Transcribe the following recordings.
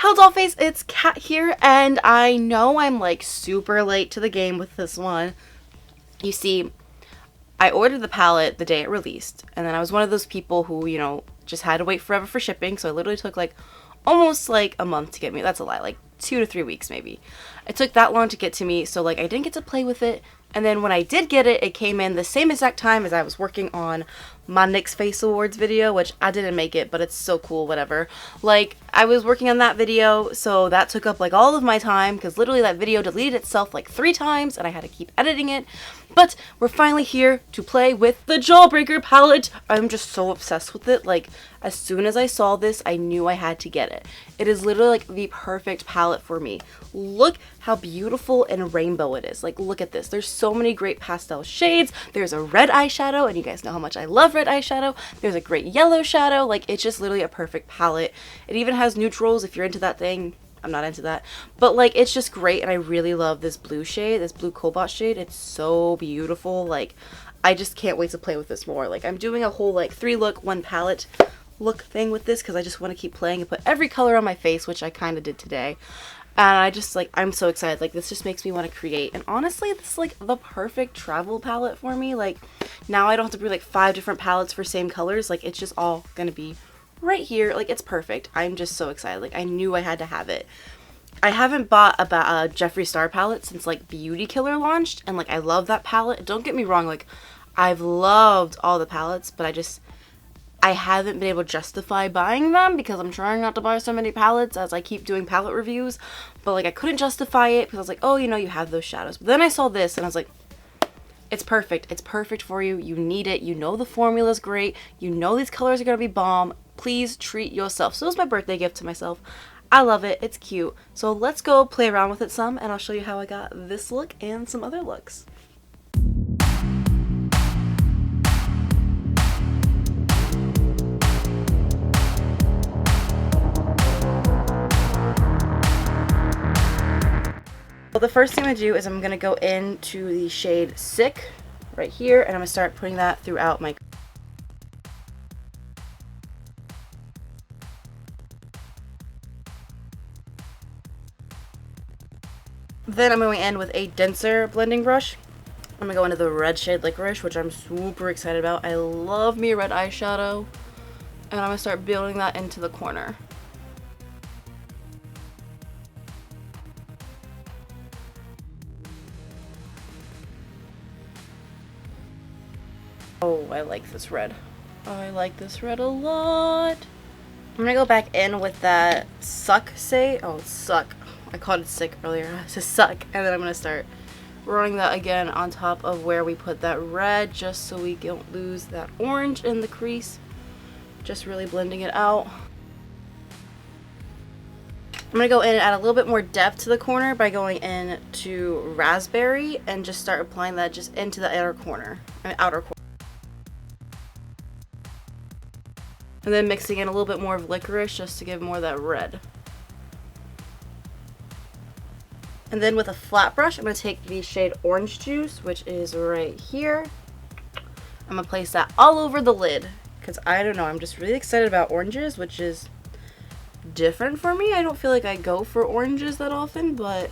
How's all face? It's Kat here, and I know I'm like super late to the game with this one. You see, I ordered the palette the day it released, and then I was one of those people who, just had to wait forever for shipping, so it literally took like almost like a month to get me. That's a lie, like 2 to 3 weeks maybe. It took that long to get to me, so like I didn't get to play with it. And then when I did get it, it came in the same exact time as I was working on my Nick's Face Awards video, which I didn't make it, but it's so cool, whatever. Like, I was working on that video, so that took up like all of my time, because literally that video deleted itself like 3 times, and I had to keep editing it. But we're finally here to play with the Jawbreaker palette. I'm just so obsessed with it. Like, as soon as I saw this, I knew I had to get it. It is literally like the perfect palette for me. Look how beautiful and rainbow it is. Like, look at this. There's so many great pastel shades. There's a red eyeshadow, and you guys know how much I love red eyeshadow. There's a great yellow shadow. Like, it's just literally a perfect palette. It even has neutrals if you're into that thing. I'm not into that, but like it's just great, and I really love this blue shade, this blue cobalt shade. It's so beautiful. Like, I just can't wait to play with this more. Like, I'm doing a whole like 3 look 1 palette look thing with this because I just want to keep playing and put every color on my face, which I kind of did today. And I just like, I'm so excited. Like, this just makes me want to create. And honestly, this is like the perfect travel palette for me. Like, now I don't have to bring like 5 different palettes for same colors. Like, it's just all gonna be right here. Like, it's perfect. I'm just so excited. Like, I knew I had to have it. I haven't bought a Jeffree Star palette since like Beauty Killer launched, and like I love that palette. Don't get me wrong, like I've loved all the palettes, but I haven't been able to justify buying them because I'm trying not to buy so many palettes as I keep doing palette reviews. But like I couldn't justify it because I was like, oh, you have those shadows. But then I saw this and I was like, it's perfect. It's perfect for you. You need it. You know the formula's great. You know these colors are gonna be bomb. Please treat yourself. So it was my birthday gift to myself. I love it. It's cute. So let's go play around with it some, and I'll show you how I got this look and some other looks. Well, the first thing I'm going to do is I'm going to go into the shade Sick right here, and I'm going to start putting that throughout my... Then I'm going to end with a denser blending brush. I'm going to go into the red shade Licorice, which I'm super excited about. I love me a red eyeshadow. And I'm going to start building that into the corner. Oh, I like this red. I like this red a lot. I'm going to go back in with that Suck Say. Oh, Suck. I called it Sick earlier. It's just Suck. And then I'm going to start rolling that again on top of where we put that red, just so we don't lose that orange in the crease. Just really blending it out. I'm going to go in and add a little bit more depth to the corner by going in to Raspberry and just start applying that just into the outer corner. And then mixing in a little bit more of Licorice just to give more of that red. And then with a flat brush, I'm going to take the shade Orange Juice, which is right here. I'm going to place that all over the lid because I don't know, I'm just really excited about oranges, which is different for me. I don't feel like I go for oranges that often, but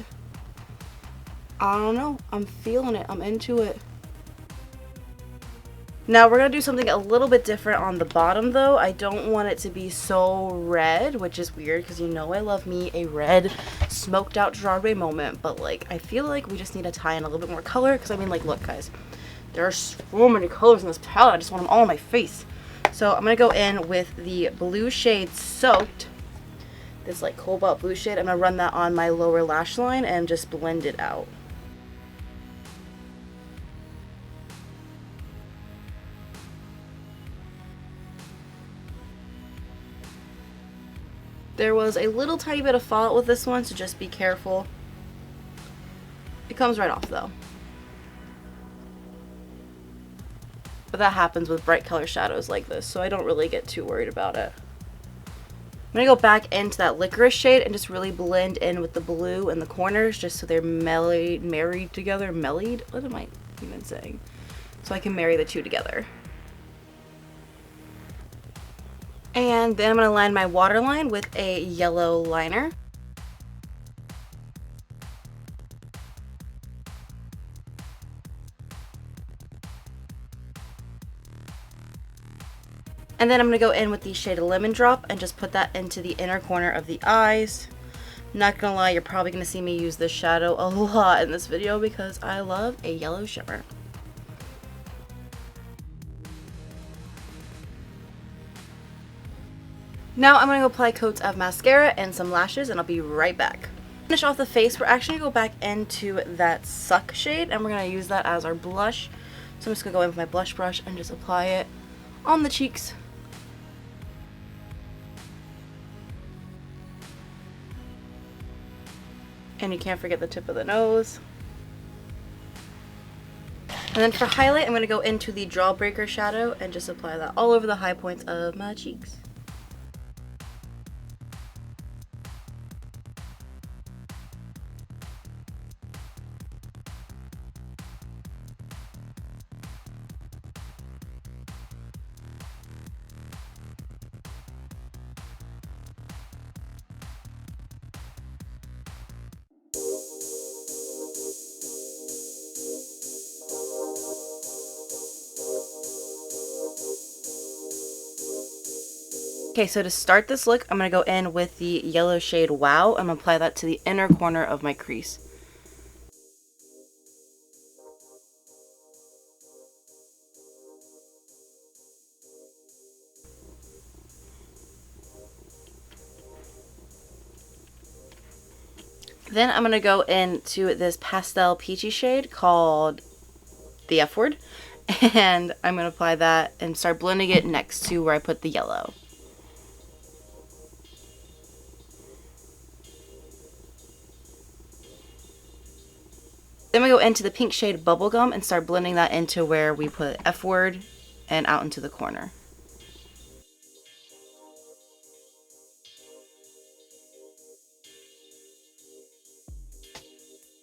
I don't know. I'm feeling it. I'm into it. Now we're going to do something a little bit different on the bottom though. I don't want it to be so red, which is weird because you know I love me a red smoked out strawberry moment, but like I feel like we just need to tie in a little bit more color because I mean, like, look guys, there are so many colors in this palette. I just want them all on my face. So I'm going to go in with the blue shade Soaked, this like cobalt blue shade. I'm going to run that on my lower lash line and just blend it out. There was a little tiny bit of fallout with this one, so just be careful. It comes right off though. But that happens with bright color shadows like this, so I don't really get too worried about it. I'm going to go back into that Licorice shade and just really blend in with the blue in the corners just so they're married together. Mellied? What am I even saying? So I can marry the two together. And then I'm going to line my waterline with a yellow liner. And then I'm going to go in with the shade of Lemon Drop and just put that into the inner corner of the eyes. Not gonna lie, you're probably gonna see me use this shadow a lot in this video because I love a yellow shimmer. Now I'm gonna go apply coats of mascara and some lashes, and I'll be right back. Finish off the face, we're actually gonna go back into that Suck shade and we're gonna use that as our blush. So I'm just gonna go in with my blush brush and just apply it on the cheeks. And you can't forget the tip of the nose. And then for highlight, I'm going to go into the Jawbreaker shadow and just apply that all over the high points of my cheeks. Okay, so to start this look, I'm going to go in with the yellow shade Wow. I'm going to apply that to the inner corner of my crease. Then I'm going to go into this pastel peachy shade called the F word. And I'm going to apply that and start blending it next to where I put the yellow. Then we go into the pink shade Bubblegum and start blending that into where we put F word and out into the corner.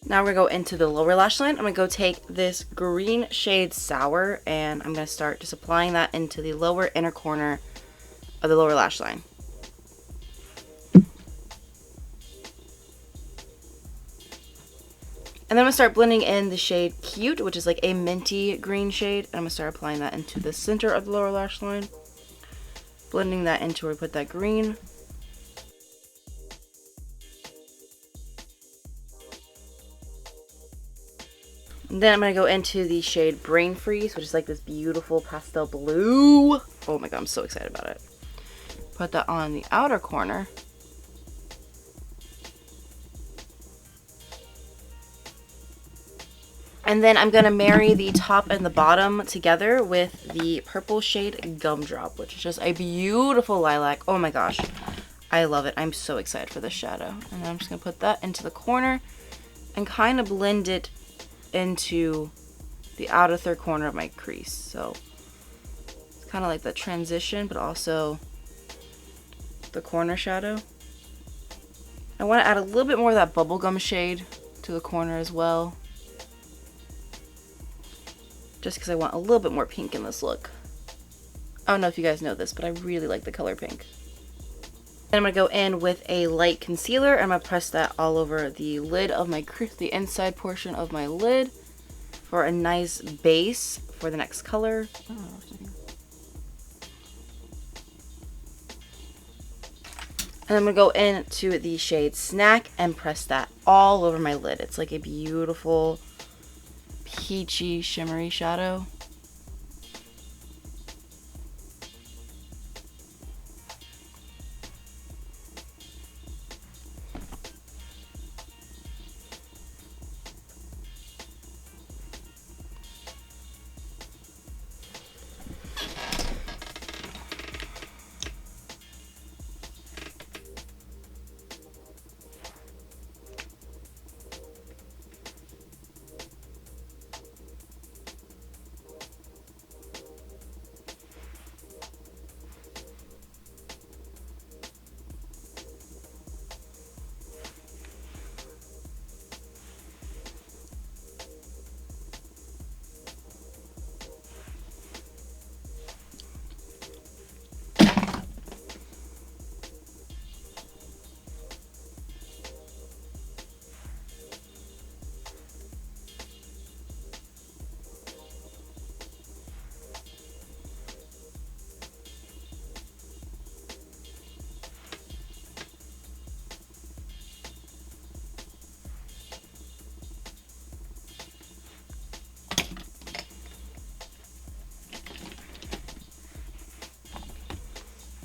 Now we're going to go into the lower lash line. I'm going to go take this green shade Sour and I'm going to start just applying that into the lower inner corner of the lower lash line. And then I'm going to start blending in the shade Cute, which is like a minty green shade. And I'm going to start applying that into the center of the lower lash line. Blending that into where we put that green. And then I'm going to go into the shade Brain Freeze, which is like this beautiful pastel blue. Oh my god, I'm so excited about it. Put that on the outer corner. And then I'm going to marry the top and the bottom together with the purple shade Gumdrop, which is just a beautiful lilac. Oh my gosh, I love it. I'm so excited for this shadow. And then I'm just going to put that into the corner and kind of blend it into the outer third corner of my crease. So it's kind of like the transition, but also the corner shadow. I want to add a little bit more of that bubblegum shade to the corner as well, just because I want a little bit more pink in this look. I don't know if you guys know this, but I really like the color pink. Then I'm going to go in with a light concealer and I'm going to press that all over the lid of my crease, the inside portion of my lid, for a nice base for the next color. And I'm going to go into the shade Snack and press that all over my lid. It's like a beautiful peachy shimmery shadow.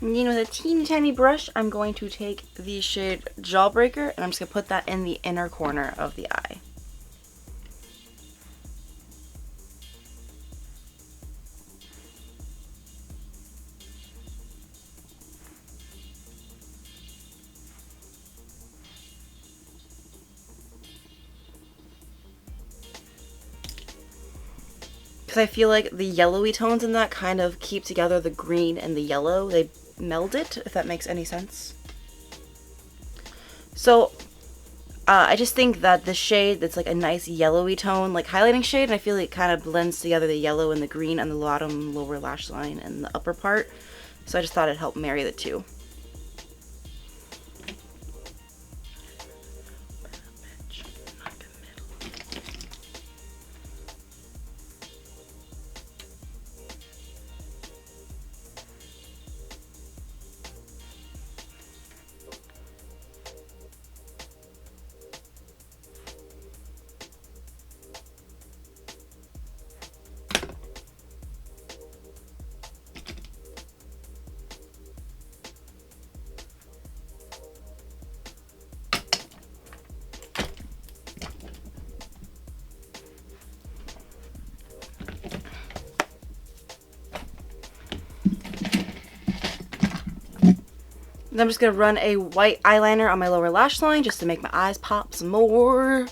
And then with a teeny tiny brush, I'm going to take the shade Jawbreaker, and I'm just going to put that in the inner corner of the eye. Because I feel like the yellowy tones in that kind of keep together the green and the yellow. They meld it, if that makes any sense. So I just think that the shade that's like a nice yellowy tone, like highlighting shade, and I feel like it kind of blends together the yellow and the green on the bottom lower lash line and the upper part. So I just thought it'd help marry the two. Then I'm just going to run a white eyeliner on my lower lash line just to make my eyes pop some more.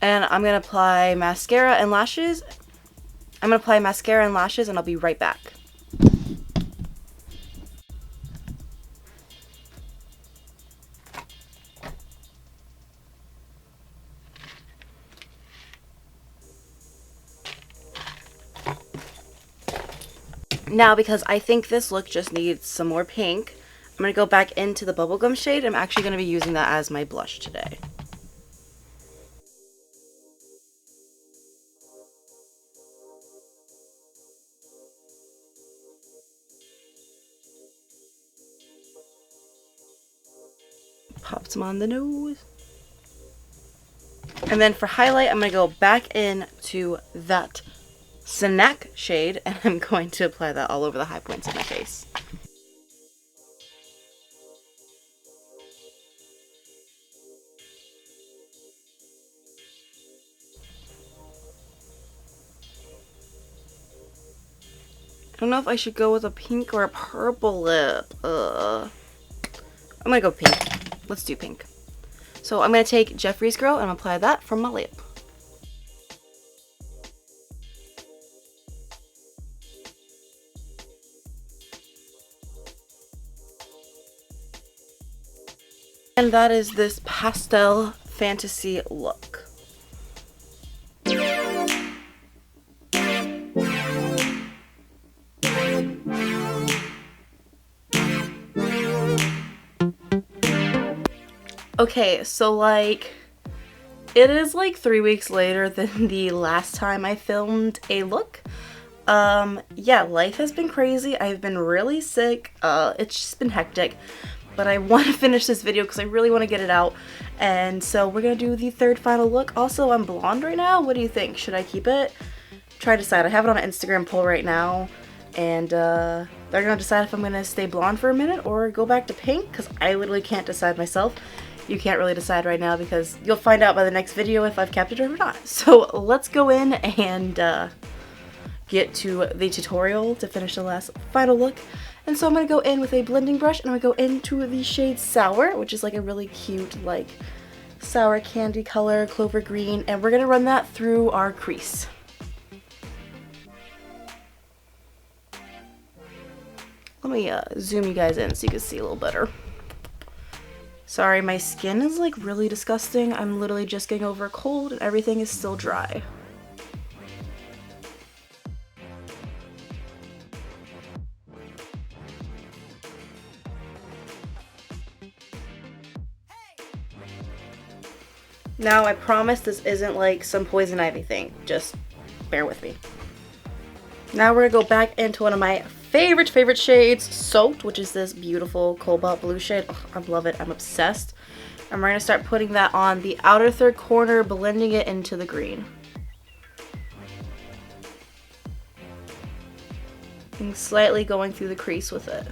And I'm going to apply mascara and lashes. I'm going to apply mascara and lashes, and I'll be right back. Now, because I think this look just needs some more pink, I'm going to go back into the bubblegum shade. I'm actually going to be using that as my blush today. Pop some on the nose. And then for highlight, I'm going to go back into that Snack shade, and I'm going to apply that all over the high points of my face. I don't know if I should go with a pink or a purple lip. I'm gonna go pink. Let's do pink. So I'm gonna take Jeffree's Girl and apply that from my lip. And that is this pastel fantasy look. Okay, so like, it is like 3 weeks later than the last time I filmed a look. Yeah, life has been crazy. I've been really sick. It's just been hectic. But I want to finish this video because I really want to get it out. And so we're going to do the third final look. Also, I'm blonde right now. What do you think? Should I keep it? Try to decide. I have it on an Instagram poll right now. And they're going to decide if I'm going to stay blonde for a minute or go back to pink, because I literally can't decide myself. You can't really decide right now because you'll find out by the next video if I've kept it or not. So let's go in and get to the tutorial to finish the last final look. And so I'm going to go in with a blending brush, and I'm going to go into the shade Sour, which is like a really cute like sour candy color, clover green, and we're going to run that through our crease. Let me zoom you guys in so you can see a little better. Sorry, my skin is like really disgusting. I'm literally just getting over a cold and everything is still dry. Now, I promise this isn't like some poison ivy thing. Just bear with me. Now we're gonna go back into one of my favorite shades, Soaked, which is this beautiful cobalt blue shade. Oh, I love it. I'm obsessed. And we're going to start putting that on the outer third corner, blending it into the green. And slightly going through the crease with it.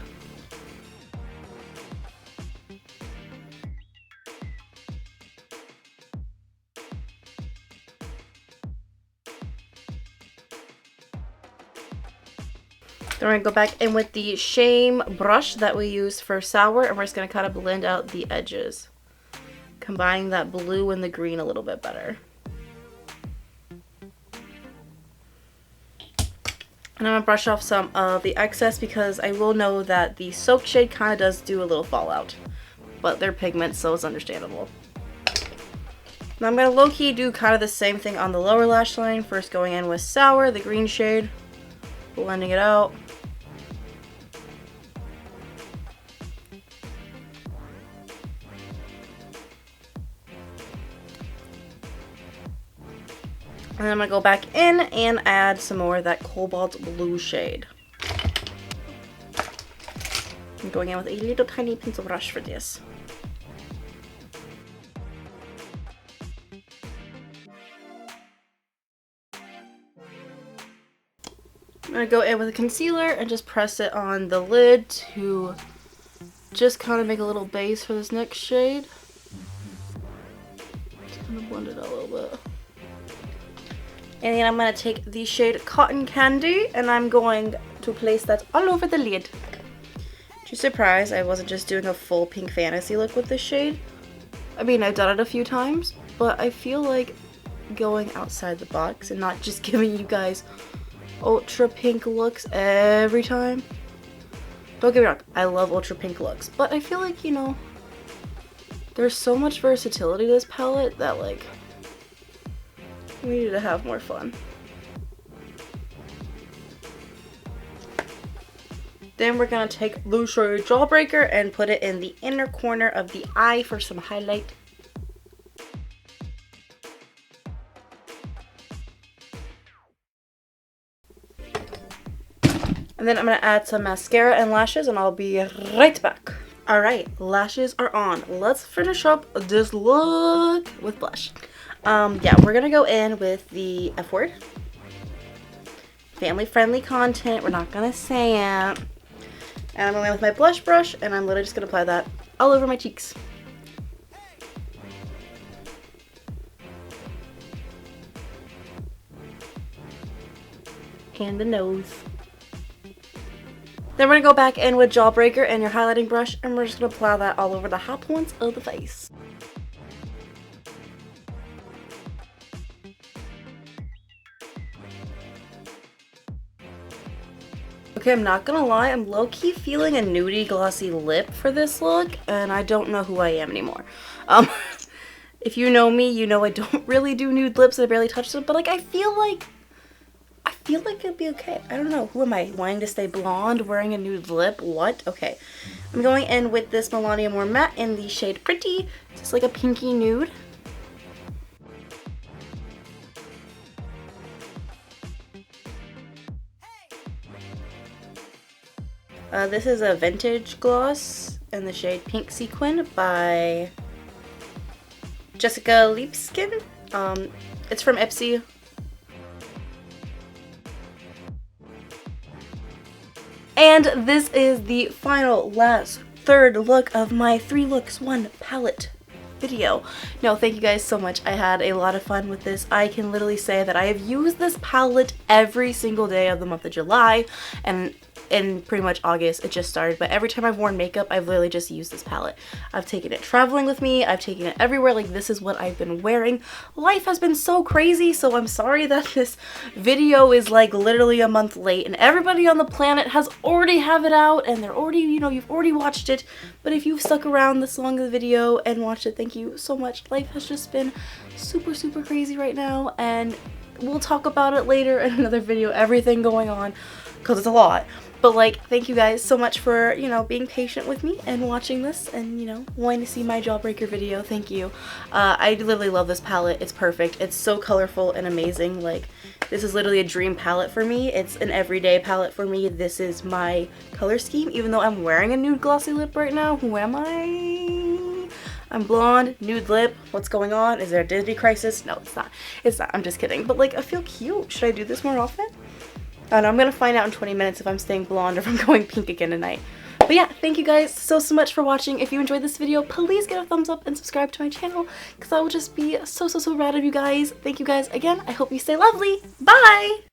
Then we're going to go back in with the Shame brush that we used for Sour, and we're just going to kind of blend out the edges, combining that blue and the green a little bit better. And I'm going to brush off some of the excess because I will know that the Soak shade kind of does do a little fallout, but they're pigments, so it's understandable. Now I'm going to low-key do kind of the same thing on the lower lash line, first going in with Sour, the green shade, blending it out. And then I'm going to go back in and add some more of that cobalt blue shade. I'm going in with a little tiny pencil brush for this. I'm going to go in with a concealer and just press it on the lid to just kind of make a little base for this next shade. Just kind of blend it out a little bit. And then I'm going to take the shade Cotton Candy and I'm going to place that all over the lid. To surprise, I wasn't just doing a full pink fantasy look with this shade. I mean, I've done it a few times, but I feel like going outside the box and not just giving you guys ultra pink looks every time. Don't get me wrong, I love ultra pink looks, but I feel like, you know, there's so much versatility to this palette that, like, we need to have more fun. Then we're gonna take the shade Jawbreaker and put it in the inner corner of the eye for some highlight. And then I'm gonna add some mascara and lashes and I'll be right back. Alright, lashes are on. Let's finish up this look with blush. Yeah, we're gonna go in with the F word. Family friendly content, we're not gonna say it. And I'm going in with my blush brush and I'm literally just gonna apply that all over my cheeks. And the nose. Then we're gonna go back in with Jawbreaker and your highlighting brush and we're just gonna apply that all over the high points of the face. Okay, I'm not gonna lie, I'm low-key feeling a nudie glossy lip for this look, and I don't know who I am anymore. If you know me, you know I don't really do nude lips, I barely touch them, but like I feel like it'd be okay. I don't know, who am I? Wanting to stay blonde, wearing a nude lip? What? Okay. I'm going in with this Melania More Matte in the shade Pretty, just like a pinky nude. This is a vintage gloss in the shade Pink Sequin by Jessica Leapskin. It's from Ipsy. And this is the final, last, third look of my 3 looks 1 palette video. No, thank you guys so much. I had a lot of fun with this. I can literally say that I have used this palette every single day of the month of July, and in pretty much August it just started, but every time I've worn makeup I've literally just used this palette. I've taken it traveling with me, I've taken it everywhere, like this is what I've been wearing. Life has been so crazy, so I'm sorry that this video is like literally a month late and everybody on the planet has already have it out and they're already, you know, you've already watched it. But if you've stuck around this long of the video and watched it, thank you so much. Life has just been super crazy right now, and we'll talk about it later in another video, everything going on, because it's a lot. But like, thank you guys so much for, you know, being patient with me and watching this and, you know, wanting to see my Jawbreaker video. Thank you. I literally love this palette. It's perfect. It's so colorful and amazing. Like, this is literally a dream palette for me. It's an everyday palette for me. This is my color scheme, even though I'm wearing a nude glossy lip right now. Who am I? I'm blonde, nude lip. What's going on? Is there a identity crisis? No, it's not. It's not. I'm just kidding. But like, I feel cute. Should I do this more often? I don't know. I'm gonna find out in 20 minutes if I'm staying blonde or if I'm going pink again tonight. But yeah, thank you guys so much for watching. If you enjoyed this video, please give it a thumbs up and subscribe to my channel because I will just be so rad of you guys. Thank you guys again. I hope you stay lovely. Bye!